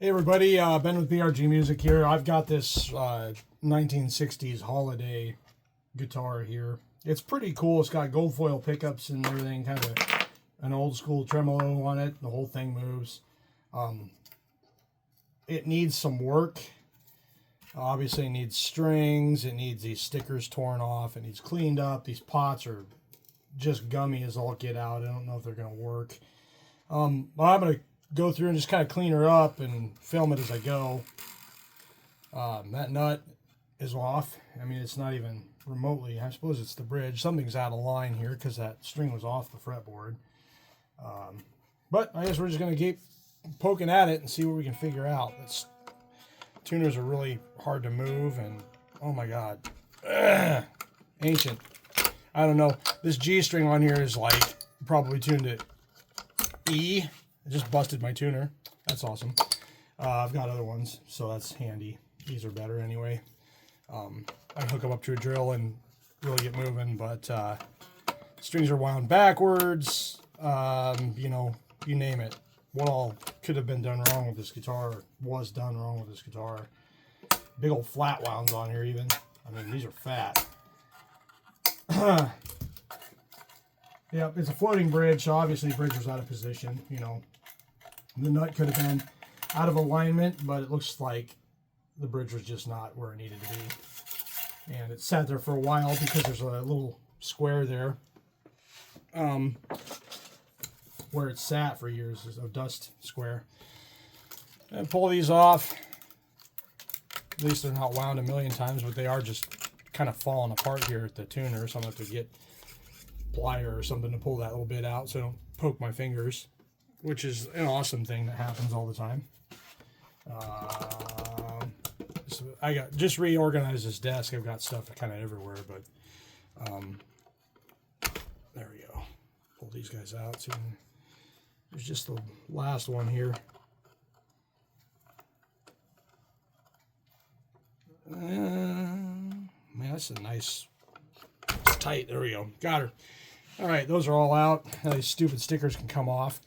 Hey everybody, Ben with BRG Music here. I've got this 1960s holiday guitar here. It's pretty cool. It's got gold foil pickups and everything, kind of an old school tremolo on it. The whole thing moves. It needs some work. Obviously it needs strings. It needs these stickers torn off. It needs cleaned up. These pots are just gummy as all get out. I don't know if they're going to work. Well, I'm going to go through and just kind of clean her up and film it as I go. That nut is off. I mean, it's not even remotely. I suppose it's the bridge. Something's out of line here because that string was off the fretboard. But I guess we're just going to keep poking at it and see what we can figure out. Tuners are really hard to move, and oh my god, ancient. I don't know. This G string on here is like probably tuned at E. I just busted my tuner. That's awesome. I've got other ones, so that's handy. These are better anyway. I can hook them up to a drill and really get moving, but strings are wound backwards. You know, you name it. What all could have been done wrong with this guitar, or was done wrong with this guitar. Big old flat wounds on here even. I mean, these are fat. Yep, it's a floating bridge, so obviously the bridge was out of position, you know. The nut could have been out of alignment, but it looks like the bridge was just not where it needed to be. And it sat there for a while because there's a little square there where it sat for years, is a dust square. And pull these off. At least they're not wound a million times, but they are just kind of falling apart here at the tuner, so I'm going to have to get plier or something to pull that little bit out so I don't poke my fingers, which is an awesome thing that happens all the time. So I got just reorganized this desk. I've got stuff kind of everywhere, but there we go. Pull these guys out. So there's just the last one here. Man, that's a nice. It's tight. There we go. Got her. All right, those are all out. Now these stupid stickers can come off.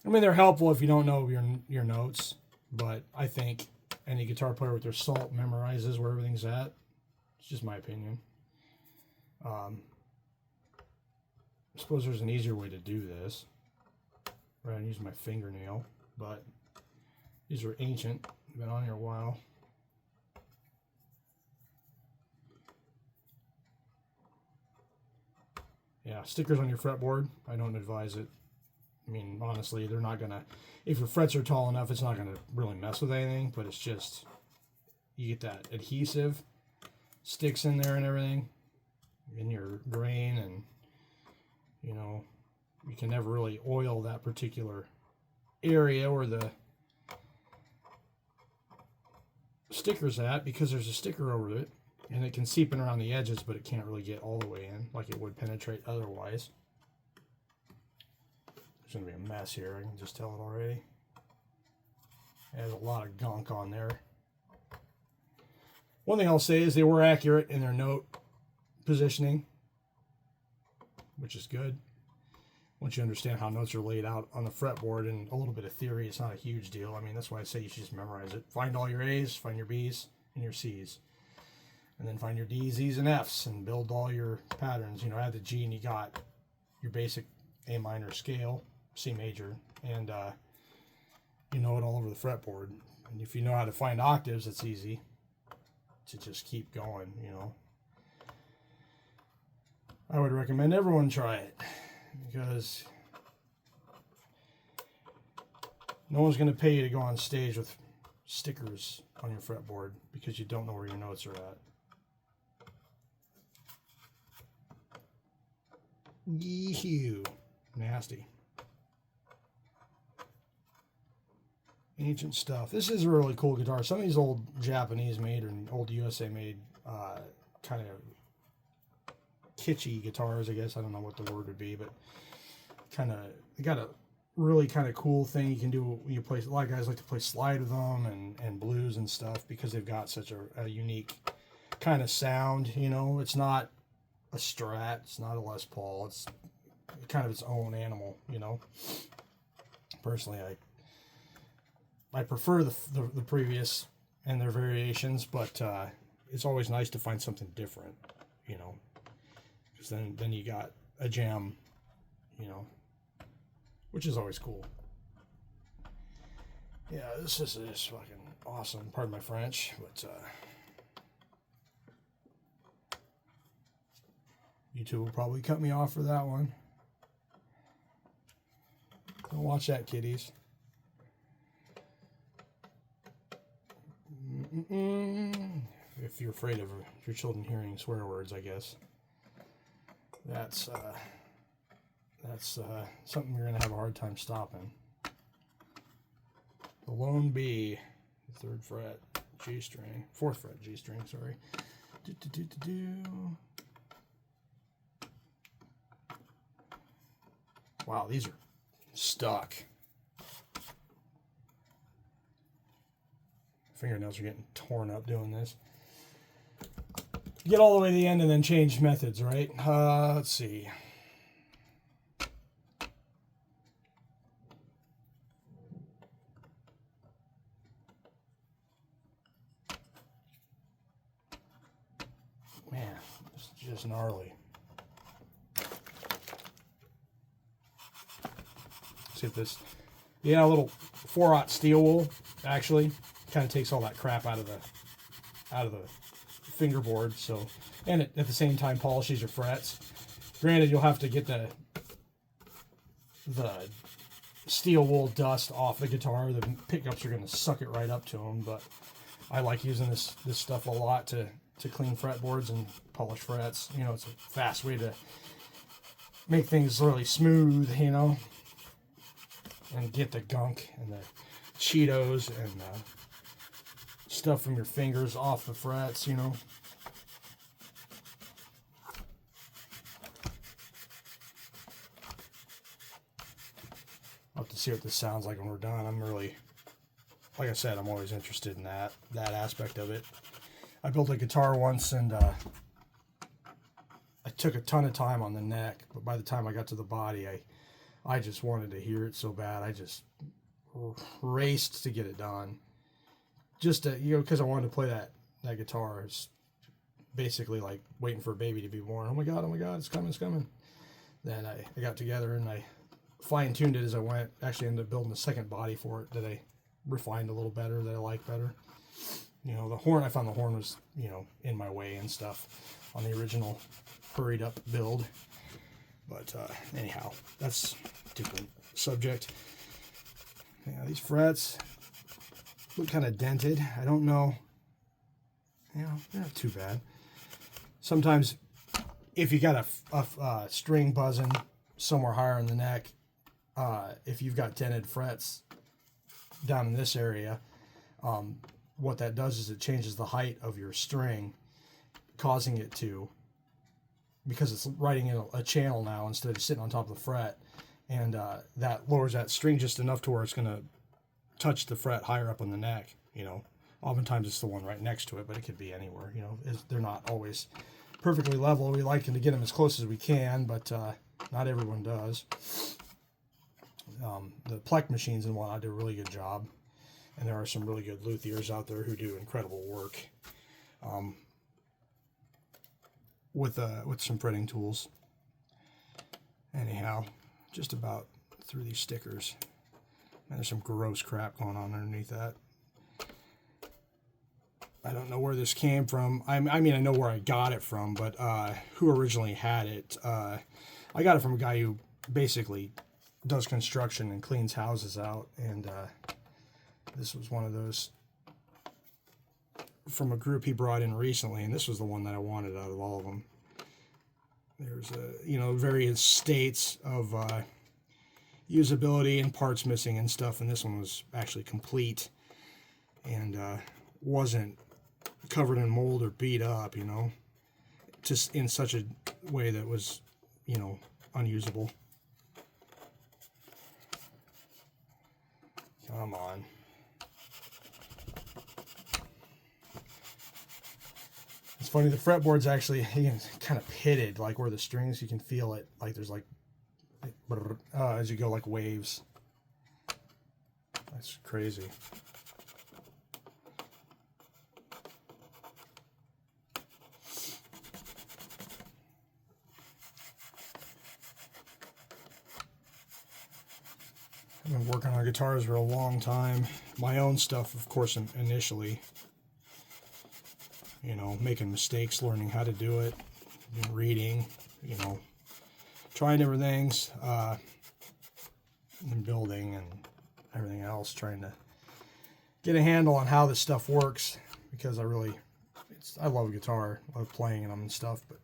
I mean, they're helpful if you don't know your notes, but I think any guitar player with their salt memorizes where everything's at. It's just my opinion. I suppose there's an easier way to do this, rather than using my fingernail, but these are ancient. Been on here a while. Yeah, stickers on your fretboard, I don't advise it. I mean, honestly, they're not going to, if your frets are tall enough, it's not going to really mess with anything, but it's just, you get that adhesive, sticks in there and everything, in your grain, and, you know, you can never really oil that particular area where the sticker's at, because there's a sticker over it, and it can seep in around the edges, but it can't really get all the way in like it would penetrate otherwise. There's going to be a mess here, I can just tell it already. There's a lot of gunk on there. One thing I'll say is they were accurate in their note positioning, which is good. Once you understand how notes are laid out on the fretboard and a little bit of theory, it's not a huge deal. I mean, that's why I say you should just memorize it. Find all your A's, find your B's, and your C's. And then find your D's, E's, and F's and build all your patterns. You know, add the G and you got your basic A minor scale, C major, and you know it all over the fretboard. And if you know how to find octaves, it's easy to just keep going, you know. I would recommend everyone try it, because no one's going to pay you to go on stage with stickers on your fretboard because you don't know where your notes are at. Yee-hoo. Nasty. Ancient stuff. This is a really cool guitar. Some of these old Japanese made or old USA made kind of kitschy guitars, I guess. I don't know what the word would be, but kind of, they got a really kind of cool thing you can do when you play. A lot of guys like to play slide with them and blues and stuff because they've got such a unique kind of sound. You know, it's not a Strat, it's not a Les Paul, it's kind of its own animal, you know. Personally, I prefer the previous and their variations, but it's always nice to find something different, you know, because then you got a jam, you know, which is always cool. Yeah, this is fucking awesome. Pardon my French, but YouTube will probably cut me off for that one. Don't watch that, kiddies. If you're afraid of your children hearing swear words, I guess that's something you're gonna have a hard time stopping. The lone B, the 3rd fret, G string, 4th fret, G string. Sorry. Wow, these are stuck. Fingernails are getting torn up doing this. Get all the way to the end and then change methods, right? Let's see. Man, it's just gnarly. See if this, yeah, a little 4/0 steel wool actually kind of takes all that crap out of the fingerboard. So, and it, at the same time polishes your frets. Granted, you'll have to get the steel wool dust off the guitar. The pickups are going to suck it right up to them, but I like using this stuff a lot to clean fretboards and polish frets. You know, it's a fast way to make things really smooth, you know, and get the gunk and the Cheetos and stuff from your fingers off the frets, you know. I'll have to see what this sounds like when we're done. I'm really, like I said, I'm always interested in that aspect of it. I built a guitar once and I took a ton of time on the neck, but by the time I got to the body, I just wanted to hear it so bad. I just raced to get it done. Just to, you know, because I wanted to play that guitar. It's basically like waiting for a baby to be born. Oh my god, it's coming, it's coming. Then I got together and I fine-tuned it as I went. Actually ended up building a second body for it that I refined a little better, that I like better. You know, the horn, I found the horn was, you know, in my way and stuff on the original hurried up build. But anyhow, that's a different subject. Yeah, these frets look kind of dented. I don't know. You know, they're not too bad. Sometimes if you got a string buzzing somewhere higher in the neck, if you've got dented frets down in this area, what that does is it changes the height of your string, causing it to, because it's writing in a channel now instead of sitting on top of the fret, and that lowers that string just enough to where it's going to touch the fret higher up on the neck. You know, oftentimes it's the one right next to it, but it could be anywhere. You know, they're not always perfectly level. We like to get them as close as we can, but not everyone does. The Plek machines and whatnot do a really good job, and there are some really good luthiers out there who do incredible work with some printing tools. Anyhow, just about through these stickers. And there's some gross crap going on underneath that. I don't know where this came from. I mean, I know where I got it from, but who originally had it? I got it from a guy who basically does construction and cleans houses out, and this was one of those from a group he brought in recently, and this was the one that I wanted out of all of them. There's various states of usability and parts missing and stuff, and this one was actually complete and wasn't covered in mold or beat up, you know, just in such a way that was, you know, unusable. Come on. It's funny, the fretboard's actually kind of pitted, like where the strings, you can feel it, like there's like as you go, like waves. That's crazy. I've been working on guitars for a long time. My own stuff, of course, initially. You know, making mistakes, learning how to do it, reading, you know, trying different things, and building and everything else, trying to get a handle on how this stuff works, because I love guitar, I love playing them and stuff, but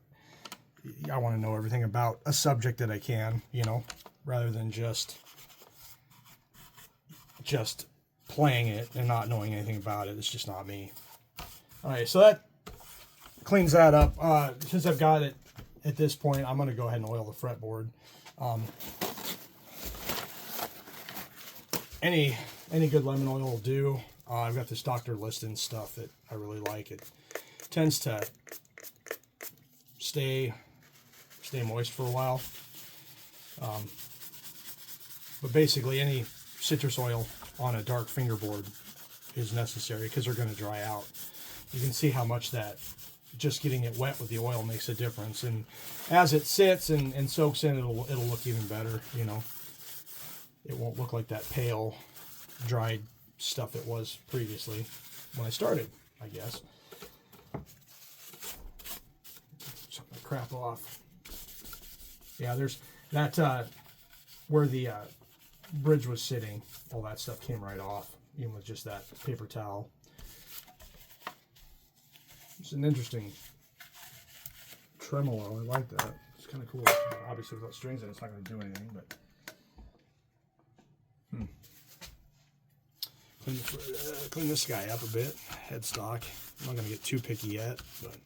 I want to know everything about a subject that I can, you know, rather than just playing it and not knowing anything about it. It's just not me. All right, so that cleans that up. Since I've got it at this point, I'm going to go ahead and oil the fretboard. Any good lemon oil will do. I've got this Dr. Liston stuff that I really like. It tends to stay moist for a while. But basically, any citrus oil on a dark fingerboard is necessary because they're going to dry out. You can see how much that just getting it wet with the oil makes a difference, and as it sits and soaks in, it'll look even better. You know, it won't look like that pale, dried stuff it was previously when I started, I guess. Some of the crap off. Yeah, there's that where the bridge was sitting. All that stuff came right off, even with just that paper towel. It's an interesting tremolo. I like that. It's kind of cool. Obviously, without strings in it, it's not going to do anything, but clean this guy up a bit. Headstock. I'm not going to get too picky yet, but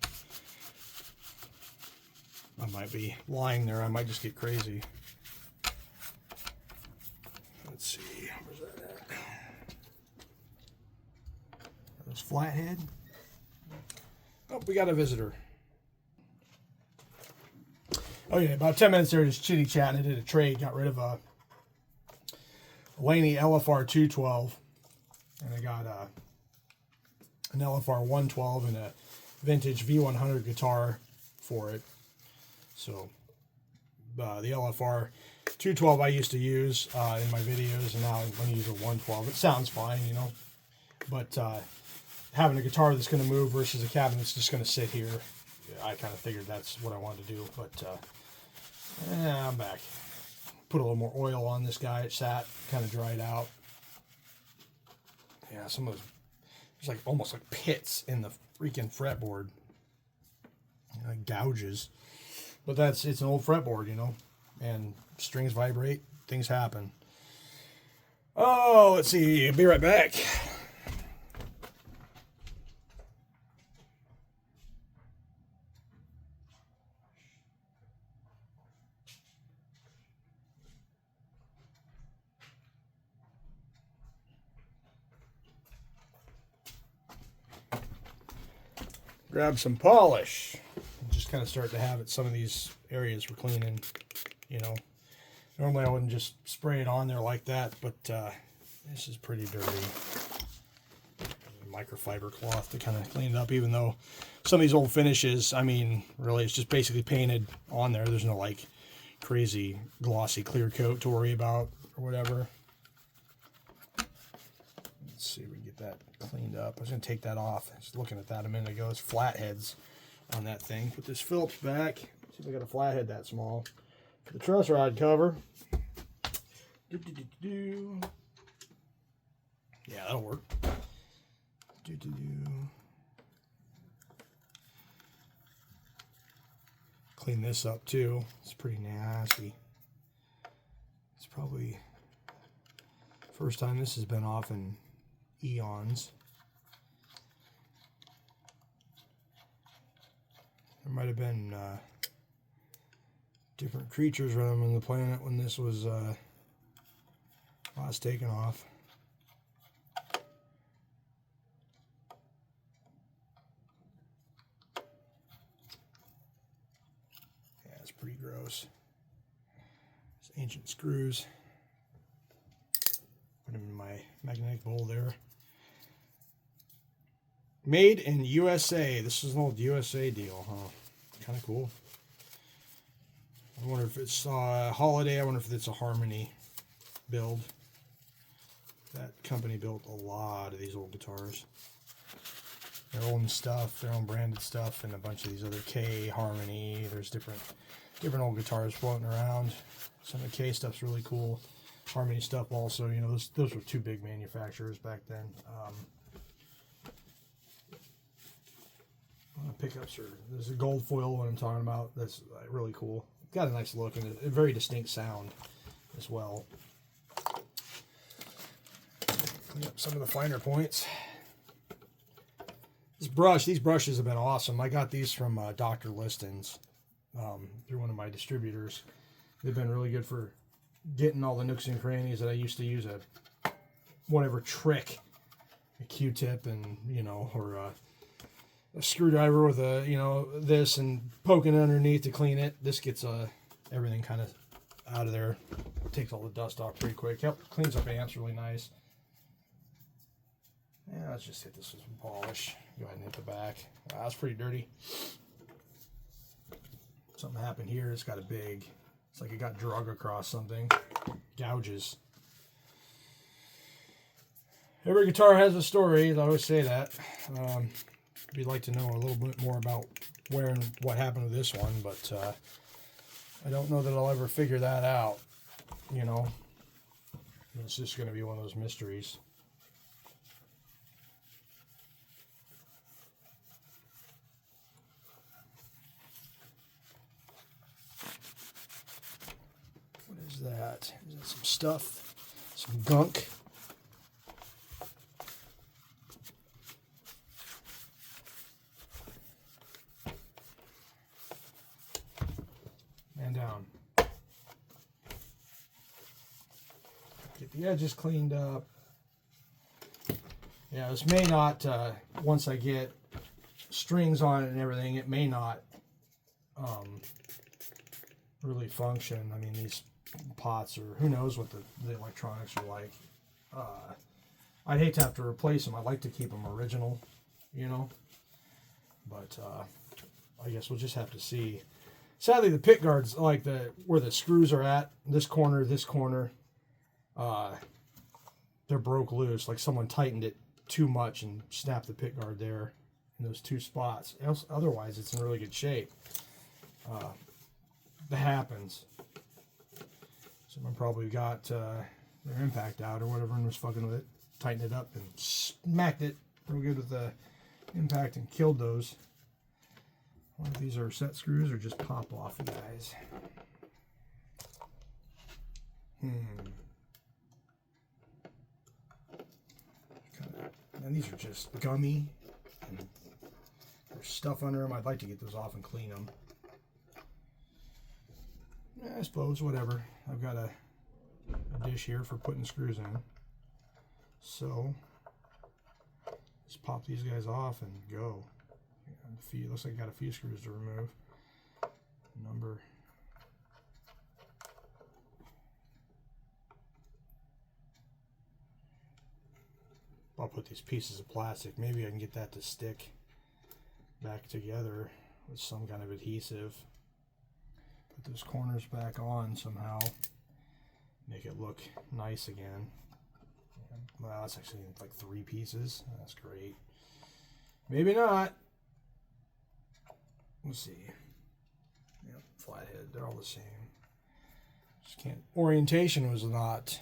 I might be lying there. I might just get crazy. Let's see. Where's that at? This flathead. Oh, we got a visitor. Oh yeah, about 10 minutes there, just chitty chatting. I did a trade, got rid of a Laney LFR 212, and I got an LFR 112 and a vintage V100 guitar for it. So the LFR 212 I used to use in my videos, and now I'm going to use a 112. It sounds fine, you know, but having a guitar that's going to move versus a cabinet that's just going to sit here, I kind of figured that's what I wanted to do. But I'm back. Put a little more oil on this guy. It sat, kind of dried out. Yeah, some of those, there's like almost like pits in the freaking fretboard, like gouges. But it's an old fretboard, you know, and strings vibrate, things happen. Oh, let's see. I'll be right back. Grab some polish. Just kind of start to have it. Some of these areas we're cleaning, you know. Normally I wouldn't just spray it on there like that, but this is pretty dirty. Microfiber cloth to kind of clean it up, even though some of these old finishes, I mean, really it's just basically painted on there. There's no like crazy glossy clear coat to worry about or whatever. Let's see if we can get that cleaned up. I was going to take that off. I was looking at that a minute ago. It's flatheads on that thing. Put this Phillips back. See if I got a flathead that small. The truss rod cover. Yeah, that'll work. Clean this up too. It's pretty nasty. It's probably first time this has been off in eons. There might have been different creatures roaming the planet when this was last taken off. Yeah, it's pretty gross. It's ancient screws. Put them in my magnetic bowl there. Made in USA. This is an old USA deal, huh? Kind of cool. I wonder if it's Holiday. I wonder if it's a Harmony build. That company built a lot of these old guitars. Their own stuff, their own branded stuff, and a bunch of these other K, Harmony. There's different old guitars floating around. Some of the K stuff's really cool. Harmony stuff also, you know, those were two big manufacturers back then. Pickups are, there's a gold foil one I'm talking about. That's really cool. Got a nice look and a very distinct sound as well. Clean up some of the finer points. These brushes have been awesome. I got these from Dr. Liston's through one of my distributors. They've been really good for getting all the nooks and crannies that I used to use whatever trick, a Q-tip and, you know, or a screwdriver with this and poking it underneath to clean it. This gets everything kind of out of there. Takes all the dust off pretty quick. Cleans up amps really nice. Yeah, let's just hit this with some polish. Go ahead and hit the back. Wow, that's pretty dirty. Something happened here. It's got it's like it got drug across something. Gouges. Every guitar has a story. I always say that. If you'd like to know a little bit more about where and what happened with this one, but I don't know that I'll ever figure that out, you know. It's just going to be one of those mysteries. What is that? Is that some stuff? Some gunk? Down. Get the edges cleaned up. Yeah, this may not, once I get strings on it and everything, it may not really function. I mean, these pots, or who knows what the electronics are like. I'd hate to have to replace them. I'd like to keep them original, you know. But I guess we'll just have to see. Sadly, the pick guards, like where the screws are at, this corner, they're broke loose. Like someone tightened it too much and snapped the pick guard there in those two spots. Otherwise, it's in really good shape. That happens. Someone probably got their impact out or whatever and was fucking with it, tightened it up and smacked it real good with the impact and killed those. I wonder if these are set screws or just pop off, guys. And these are just gummy. And there's stuff under them. I'd like to get those off and clean them. Yeah, I suppose, whatever. I've got a dish here for putting screws in. So, just pop these guys off and go. Looks like I got a few screws to remove. I'll put these pieces of plastic. Maybe I can get that to stick back together with some kind of adhesive. Put those corners back on somehow. Make it look nice again. Well, that's actually like 3 pieces. That's great. Maybe not. Let's see. Yep, flathead. They're all the same. Just can't. Orientation was not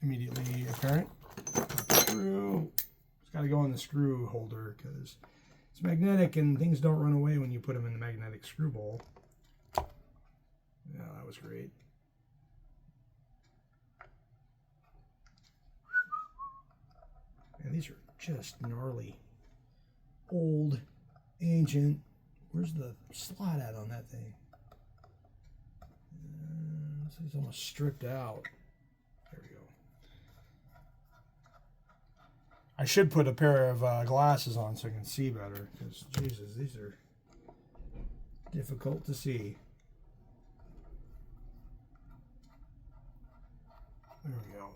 immediately apparent. Screw. It's got to go in the screw holder because it's magnetic and things don't run away when you put them in the magnetic screw bowl. Yeah, that was great. Man, these are just gnarly. Old. Ancient. Where's the slot at on that thing? It's almost stripped out. There we go. I should put a pair of glasses on so I can see better, because Jesus, these are difficult to see. There we go.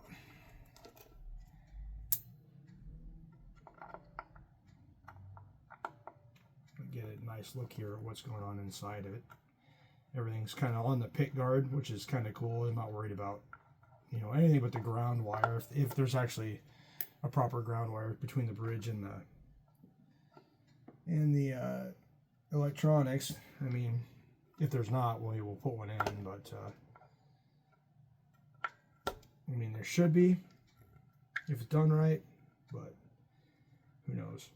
nice look here at what's going on inside of it. Everything's kind of on the pick guard, which is kind of cool. I'm not worried about, you know, anything but the ground wire. If there's actually a proper ground wire between the bridge and the electronics. I mean, if there's not, well, we'll put one in, but I mean, there should be if it's done right, but who knows.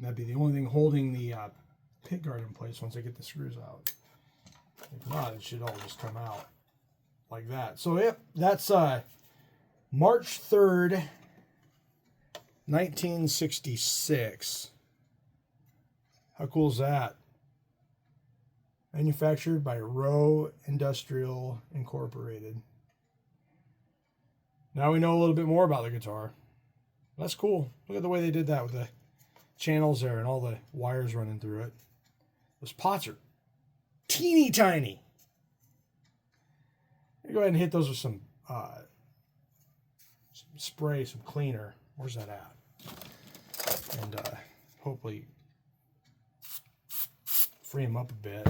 That'd be the only thing holding the pick guard in place once I get the screws out. If not, it should all just come out like that. So yeah, that's March 3rd, 1966. How cool is that? Manufactured by Rowe Industrial Incorporated. Now we know a little bit more about the guitar. That's cool. Look at the way they did that with the channels there and all the wires running through it. Those pots are teeny tiny. Go ahead and hit those with some spray, some cleaner. Where's that at? And hopefully free them up a bit.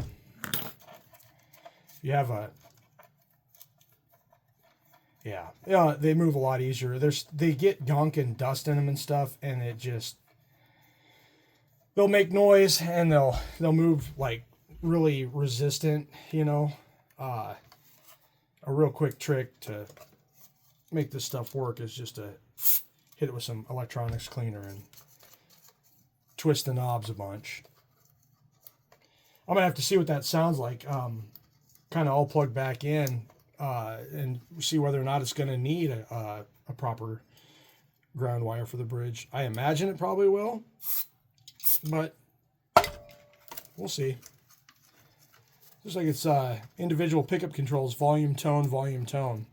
You have a, yeah, they move a lot easier. They get gunk and dust in them and stuff, and it just, they'll make noise and they'll move like really resistant, you know. A real quick trick to make this stuff work is just to hit it with some electronics cleaner and twist the knobs a bunch. I'm gonna have to see what that sounds like. Kind of all plug back in and see whether or not it's gonna need a proper ground wire for the bridge. I imagine it probably will, but we'll see. Looks like it's individual pickup controls, volume, tone, volume, tone.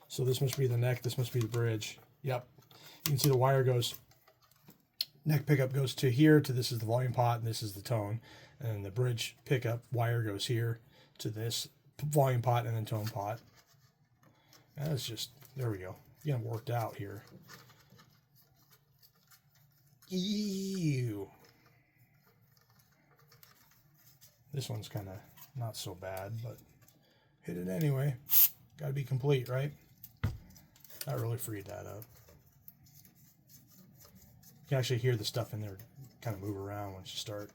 So this must be the neck, this must be the bridge. Yep. You can see the wire goes, neck pickup goes to here, to this is the volume pot, and this is the tone. And the bridge pickup wire goes here to this volume pot and then tone pot. And it's just, there we go. Getting worked out here. Ew. This one's kind of not so bad, but hit it anyway. Got to be complete, right? That really freed that up. You can actually hear the stuff in there kind of move around once you start.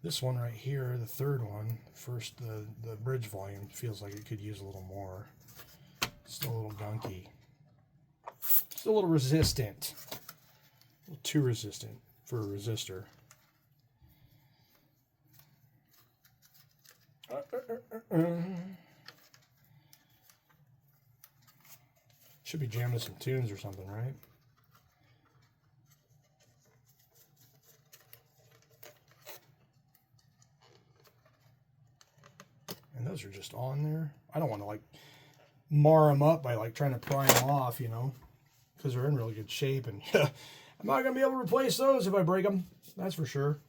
This one right here, the third one, first the bridge volume feels like it could use a little more. Still a little gunky. Still a little resistant. A little too resistant for a resistor. Should be jamming some tunes or something, right? And those are just on there. I don't want to like mar them up by like trying to pry them off, you know, because they're in really good shape, and I'm not going to be able to replace those if I break them. That's for sure.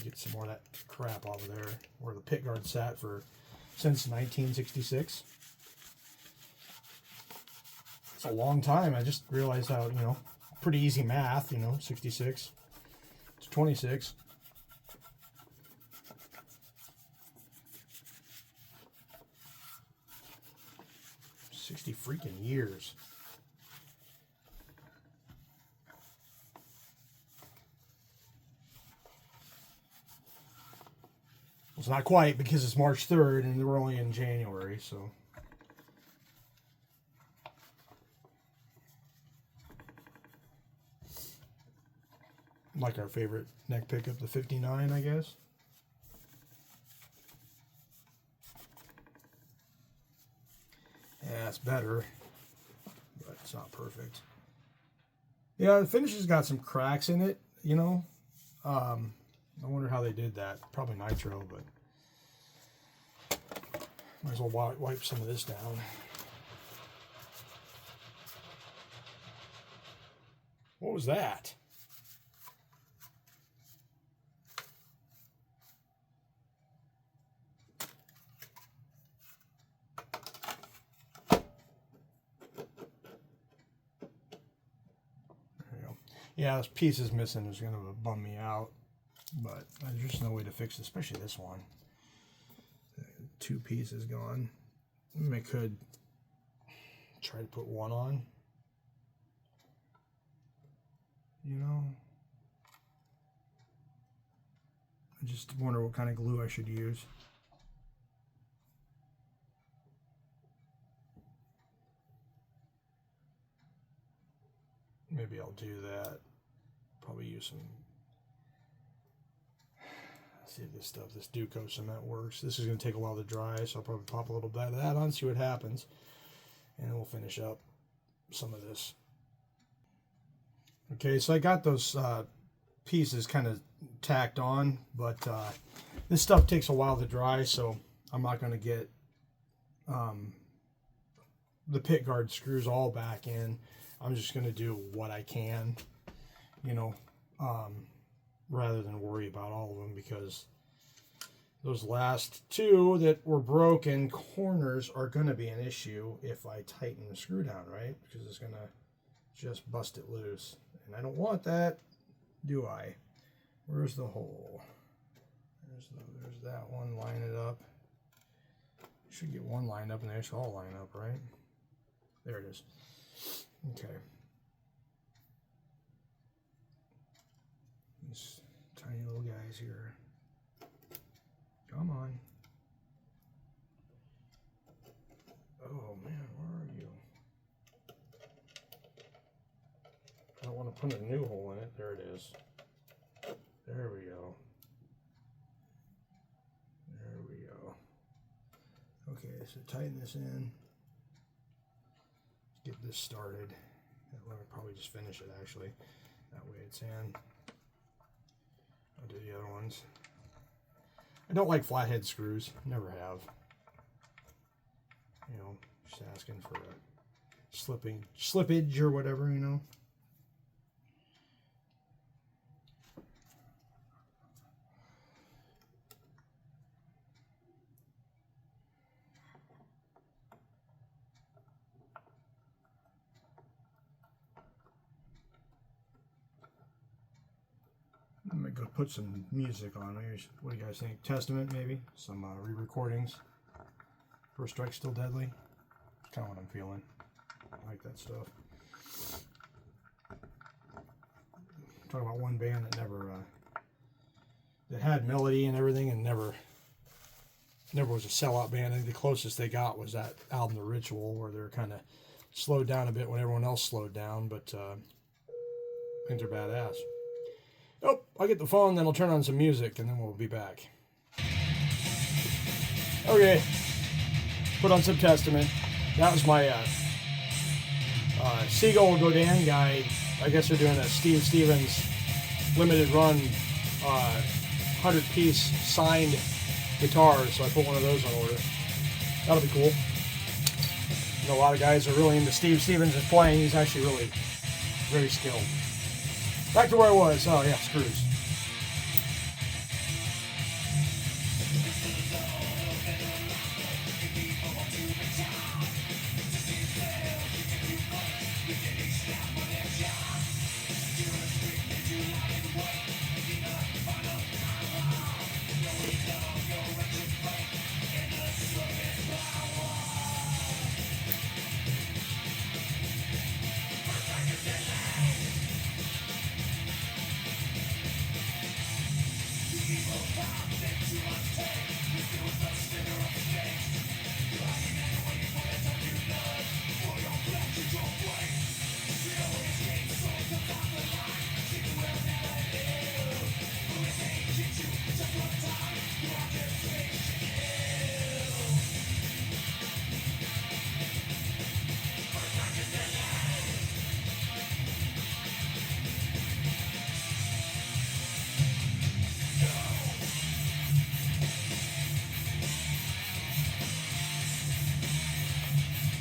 Get some more of that crap off of there where the pick guard sat for since 1966. It's a long time. I just realized how, you know, pretty easy math, you know, 66 to 26. Freaking years. Well, it's not quite because it's March 3rd and we're only in January, so. Like our favorite neck pickup, the 59, I guess. Yeah, it's better, but it's not perfect. Yeah, the finish has got some cracks in it, you know. I wonder how they did that. Probably nitro, but might as well wipe some of this down. What was that? Yeah, this piece is missing. It's going to bum me out. But there's just no way to fix it, especially this one. 2 pieces gone. I could try to put one on. You know? I just wonder what kind of glue I should use. Maybe I'll do that. Probably use some. Let's see if this stuff, this Duco cement works. This is going to take a while to dry, so I'll probably pop a little bit of that on, see what happens. And then we'll finish up some of this. Okay, so I got those pieces kind of tacked on, but this stuff takes a while to dry, so I'm not going to get the pit guard screws all back in. I'm just going to do what I can, you know, rather than worry about all of them, because those last 2 that were broken corners are going to be an issue if I tighten the screw down, right? Because it's going to just bust it loose. And I don't want that, do I? Where's the hole? There's that one. Line it up. Should get one lined up and they should all line up, right? There it is. Okay. These tiny little guys here. Come on. Oh man, where are you? I don't want to put a new hole in it. There it is. There we go. There we go. Okay, so tighten this in. Get this started. I'll probably just finish it actually. That way it's in. I'll do the other ones. I don't like flathead screws. Never have. You know, just asking for a slippage or whatever, you know. I'm gonna go put some music on. What do you guys think? Testament, maybe? Some re-recordings. First Strike Still Deadly. That's kind of what I'm feeling. I like that stuff. Talking about one band that never, that had melody and everything and never was a sellout band. I think the closest they got was that album, The Ritual, where they're kind of slowed down a bit when everyone else slowed down, but things are badass. Oh, I'll get the phone, then I'll turn on some music, and then we'll be back. Okay, put on some Testament. That was my Seagull Godin guy. I guess they're doing a Steve Stevens limited run 100-piece signed guitar, so I put one of those on order. That'll be cool. You know, a lot of guys are really into Steve Stevens' playing. He's actually really very skilled. Back to where I was. Oh yeah, screws.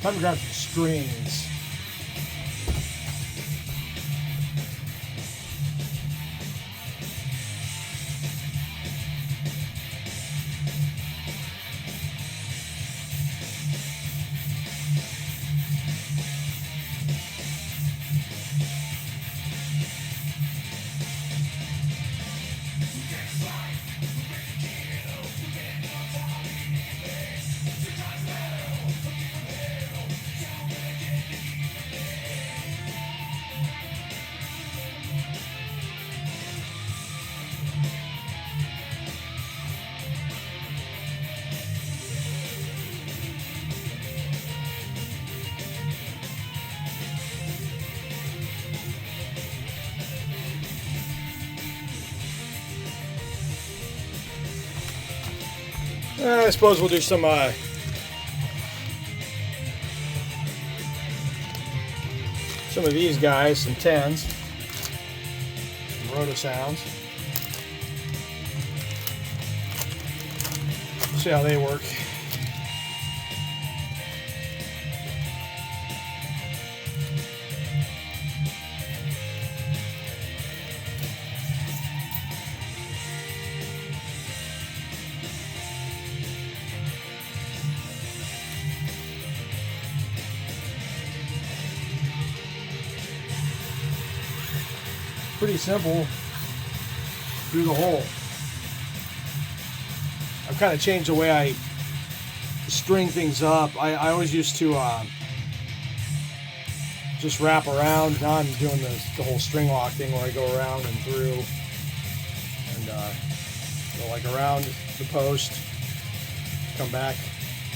Time to grab some strings. I suppose we'll do some of these guys, some 10s, some roto sounds. See how they work. Pretty simple through the hole. I've kind of changed the way I string things up. I always used to just wrap around. Now I'm doing the whole string lock thing where I go around and through and go like around the post, come back,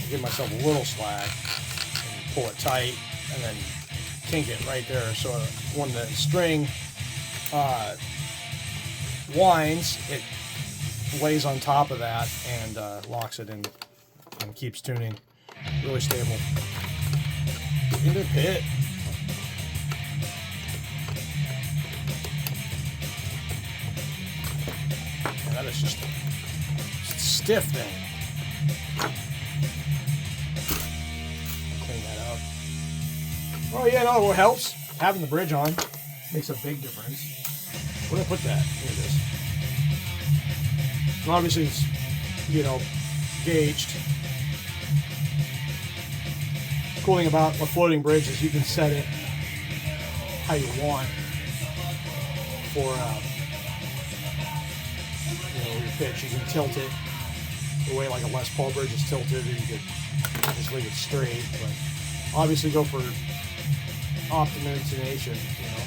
give myself a little slack, and pull it tight, and then kink it right there. So when the string winds, it lays on top of that and locks it in and keeps tuning. Really stable. Into the pit. And that is just a stiff thing. Clean that up. Oh yeah, no, it helps. Having the bridge on makes a big difference. Where did I put that? Here it is. Obviously, it's, you know, gauged. The cool thing about a floating bridge is you can set it how you want for your pitch. You can tilt it the way like a Les Paul bridge is tilted, or you could just leave it straight. But obviously, go for optimum intonation. You know.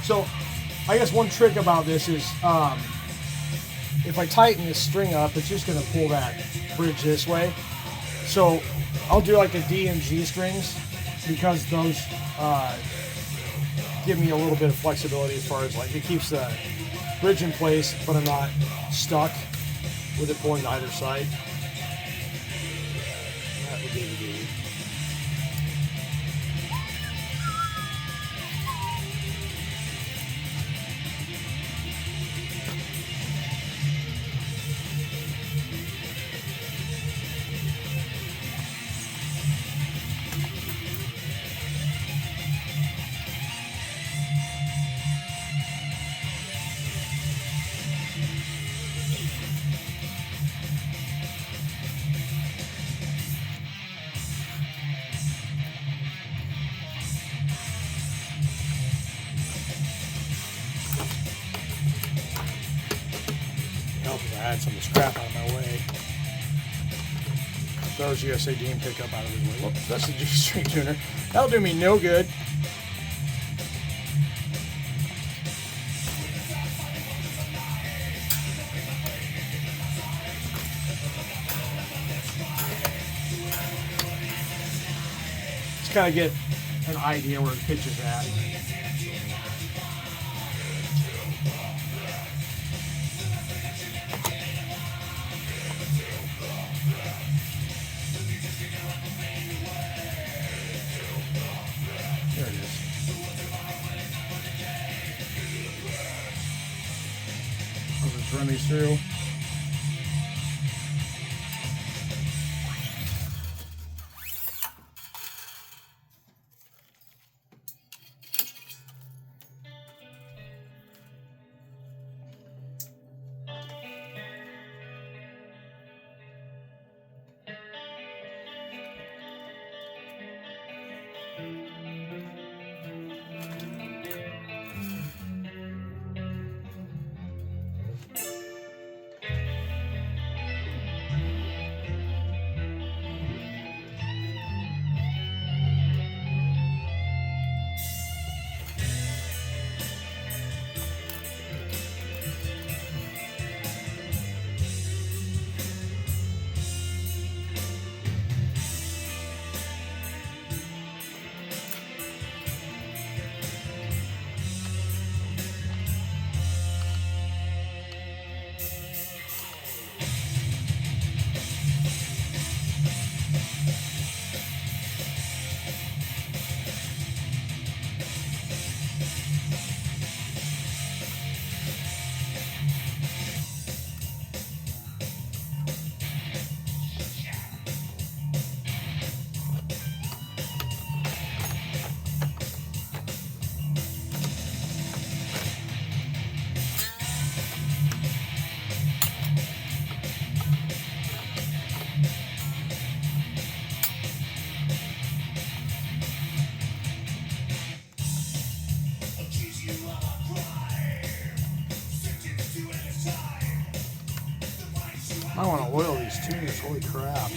So, I guess one trick about this is if I tighten this string up, it's just going to pull that bridge this way. So, I'll do like the D and G strings because those give me a little bit of flexibility as far as like it keeps the bridge in place, but I'm not stuck with it pulling to either side. That would be the D. I had some scrap out of my way. Throws USA Dean pickup out of his way. Whoops, that's the G-string tuner. That'll do me no good. Just kind of get an idea where the pitch is at. There it is. I'll just run these through. I want to oil these tuners, holy crap.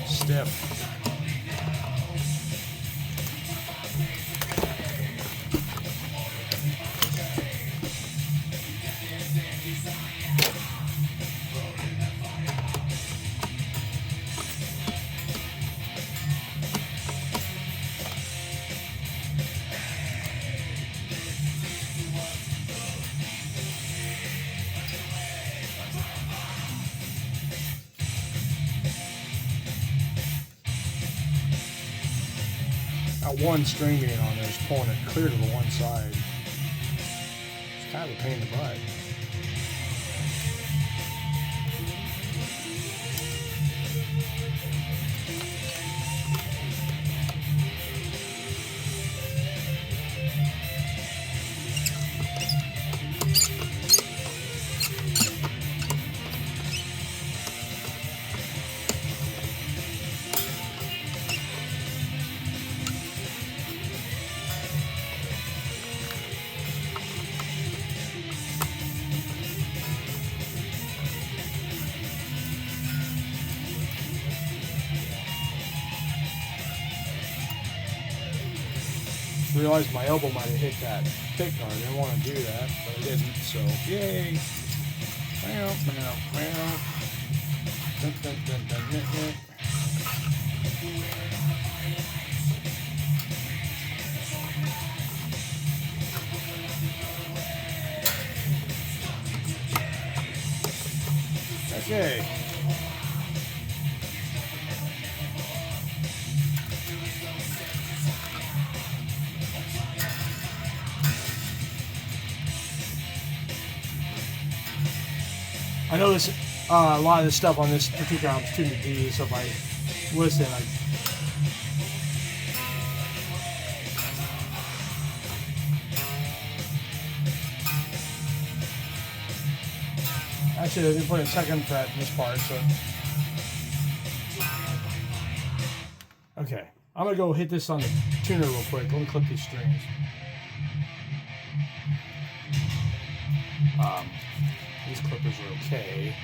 Stiff. That one string being on there is pulling it clear to the one side. It's kind of a pain in the butt. Realized my elbow might have hit that pick guard. I didn't want to do that, but I didn't, so yay. Dun, dun, dun, dun, dun, dun. Okay. I know this, a lot of this stuff on this particular album is tuned to D, so if I listen, actually I didn't put a second fret in this part, so. Okay, I'm gonna go hit this on the tuner real quick. Let me clip these strings. These clippers are okay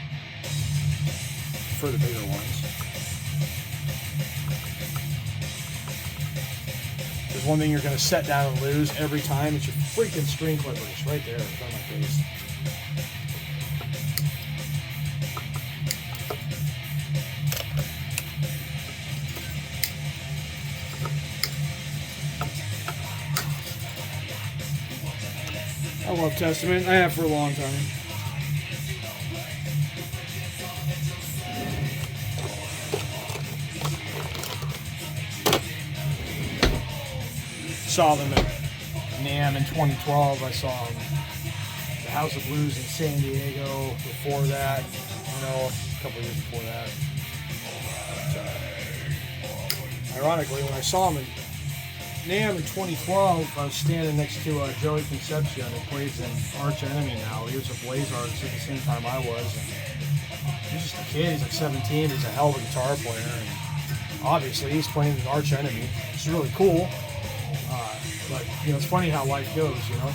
for the bigger ones. There's one thing you're going to set down and lose every time. It's your freaking string clippers right there in front of my face. I love Testament. I have for a long time. Saw them at NAMM in 2012. I saw them at the House of Blues in San Diego before that. You know, a couple years before that. But, ironically, when I saw them in NAMM in 2012, I was standing next to Joey Concepcion, who plays in Arch Enemy now. He was a Blaze artist at the same time I was. And he's just a kid. He's like 17. He's a hell of a guitar player. And obviously, he's playing in Arch Enemy. It's really cool. But, you know, it's funny how life goes, you know.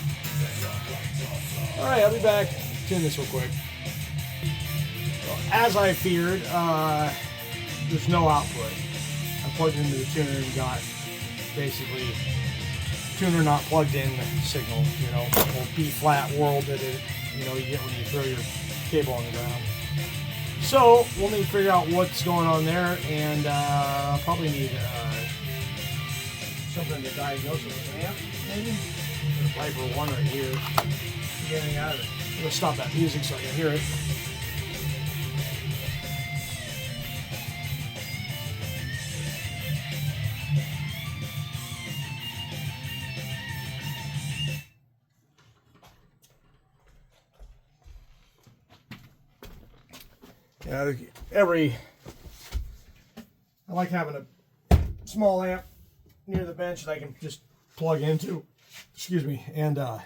All right, I'll be back. Tune this real quick. Well, as I feared, there's no output. I plugged it into the tuner and got basically tuner not plugged in signal, you know, the whole B flat world that it, you know, you get when you throw your cable on the ground. So we'll need to figure out what's going on there, and probably need something to diagnose it with an amp, maybe. There's a Viper 1 right here. Get anything out of it. I'm gonna stop that music so I can hear it. Yeah, I like having a small amp near the bench that I can just plug into. Excuse me, and kind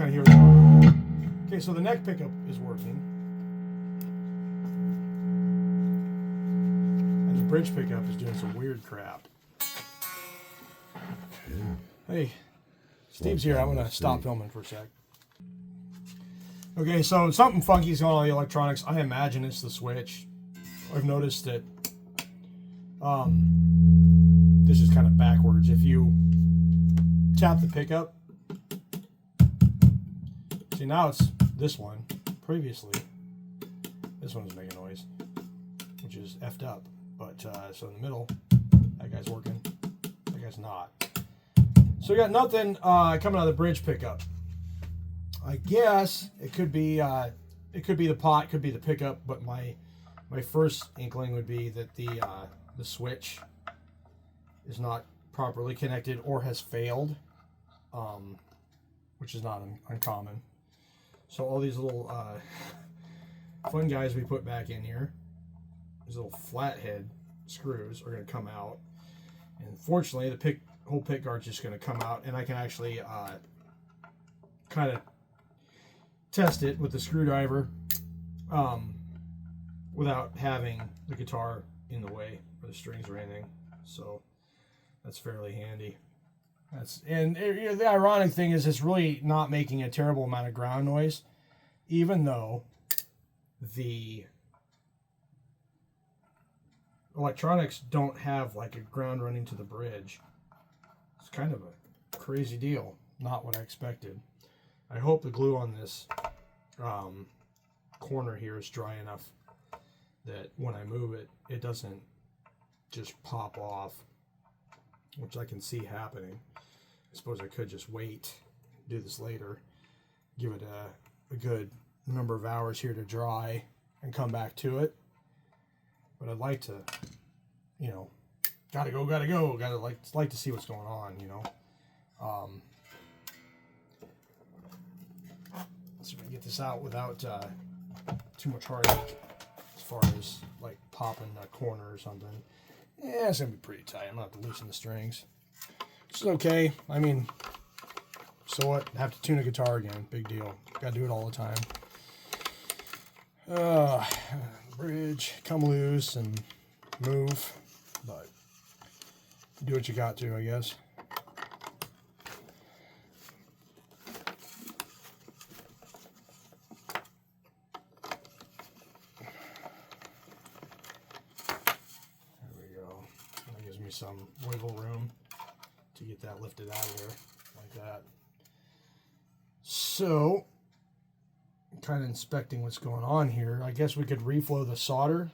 of hear it. Okay, so the neck pickup is working. And the bridge pickup is doing some weird crap. Hey, Steve's here. I'm going to stop filming for a sec. Okay, so something funky is going on with the electronics. I imagine it's the switch. I've noticed that this is kind of backwards. If you tap the pickup, see, now it's this one. Previously, this one was making noise, which is effed up. But so in the middle, that guy's working. That guy's not. So we got nothing coming out of the bridge pickup. I guess it could be the pot, could be the pickup, but my first inkling would be that the switch is not properly connected or has failed, which is not uncommon. So all these little fun guys we put back in here, these little flathead screws, are going to come out. And fortunately, the whole pick guard's just going to come out, and I can actually kind of test it with the screwdriver without having the guitar in the way or the strings or anything. So that's fairly handy. And the ironic thing is it's really not making a terrible amount of ground noise, even though the electronics don't have like a ground running to the bridge. It's kind of a crazy deal. Not what I expected. I hope the glue on this corner here is dry enough that when I move it, it doesn't just pop off, which I can see happening. I suppose I could just wait, do this later, give it a good number of hours here to dry and come back to it. But I'd like to, you know, gotta like to see what's going on, you know. Let's see if I can get this out without too much heartache as far as like popping a corner or something. Yeah, it's gonna be pretty tight. I'm gonna have to loosen the strings. This is okay. I mean, so what? I have to tune a guitar again. Big deal. Gotta do it all the time. Bridge, come loose and move, but do what you got to, I guess. There we go. That gives me some wiggle room to get that lifted out of there like that. So, kind of inspecting what's going on here. I guess we could reflow the solder,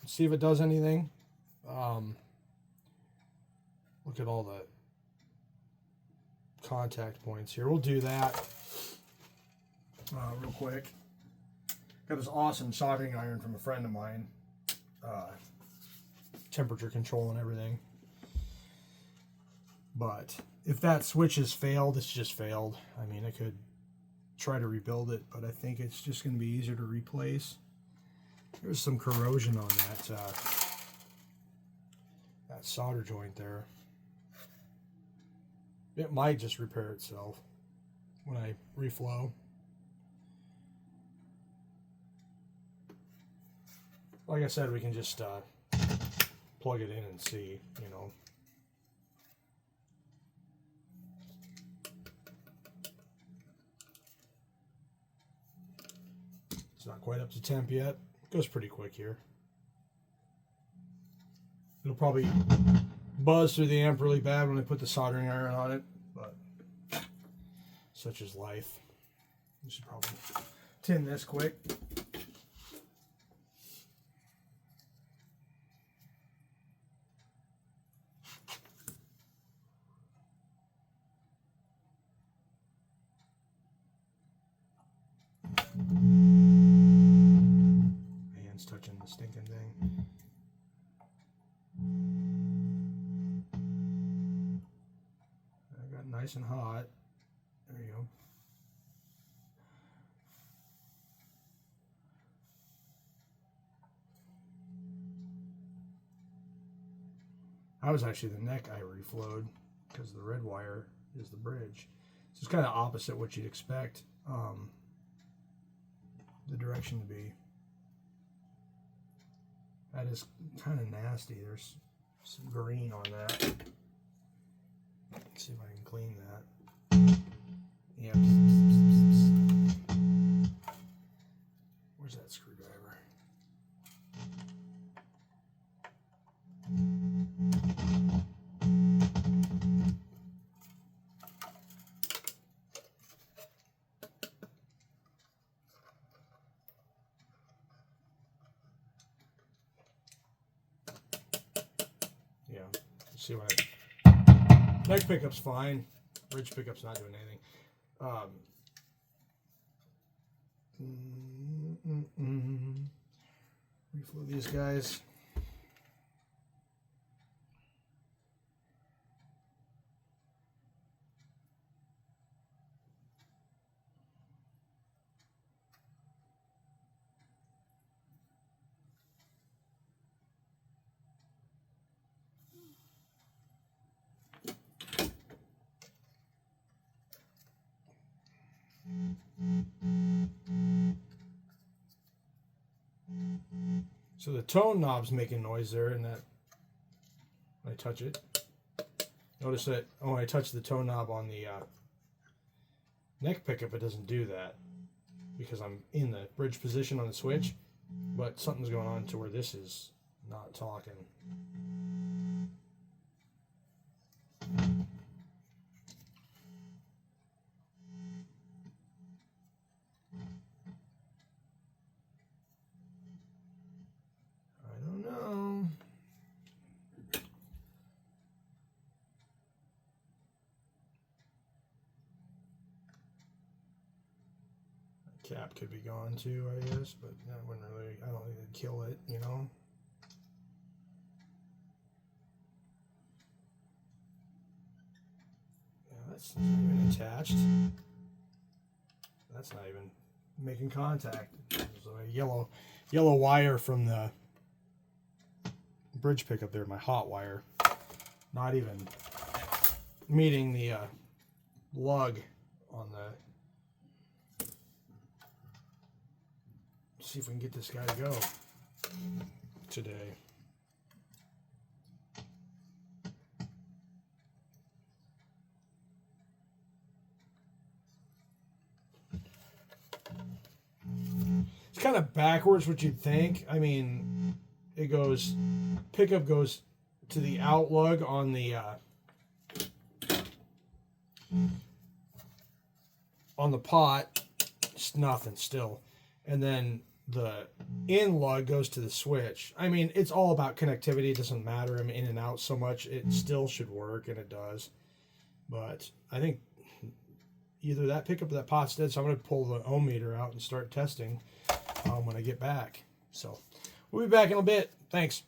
see if it does anything. Look at all the contact points here. We'll do that real quick. Got this awesome soldering iron from a friend of mine. Temperature control and everything. But if that switch has failed, it's just failed. I mean, I could try to rebuild it, but I think it's just going to be easier to replace. There's some corrosion on that solder joint there. It might just repair itself when I reflow. Like I said, we can just plug it in and see, you know. It's not quite up to temp yet. It goes pretty quick here. It'll probably buzz through the amp really bad when I put the soldering iron on it, but such is life. We should probably tin this quick. Hands touching the stinking thing. I got nice and hot. There you go. I was actually the neck I reflowed because the red wire is the bridge. So it's kind of opposite what you'd expect the direction to be. That is kind of nasty. There's some green on that. Let's see if I can clean that. Yeah. Where's that screwdriver? Yeah. Let's see what neck pickup's fine. Bridge pickup's not doing anything. Reflow these guys. So the tone knob's making noise there, and that when I touch it, notice that when I touch the tone knob on the neck pickup, it doesn't do that because I'm in the bridge position on the switch, but something's going on to where this is not talking. Cap could be gone too, I guess, but that wouldn't really, I don't think it'd kill it, you know? Yeah, that's not even attached. That's not even making contact. There's a yellow wire from the bridge pickup there, my hot wire. Not even meeting the lug on the. See if we can get this guy to go today. It's kind of backwards what you'd think. I mean, it goes, pickup goes to the out lug on the pot. It's nothing still. And then the in lug goes to the switch. I mean, it's all about connectivity. It doesn't matter. I'm in and out so much. It still should work, and it does. But I think either that pickup or that pot's dead, so I'm going to pull the ohm meter out and start testing when I get back. So we'll be back in a bit. Thanks.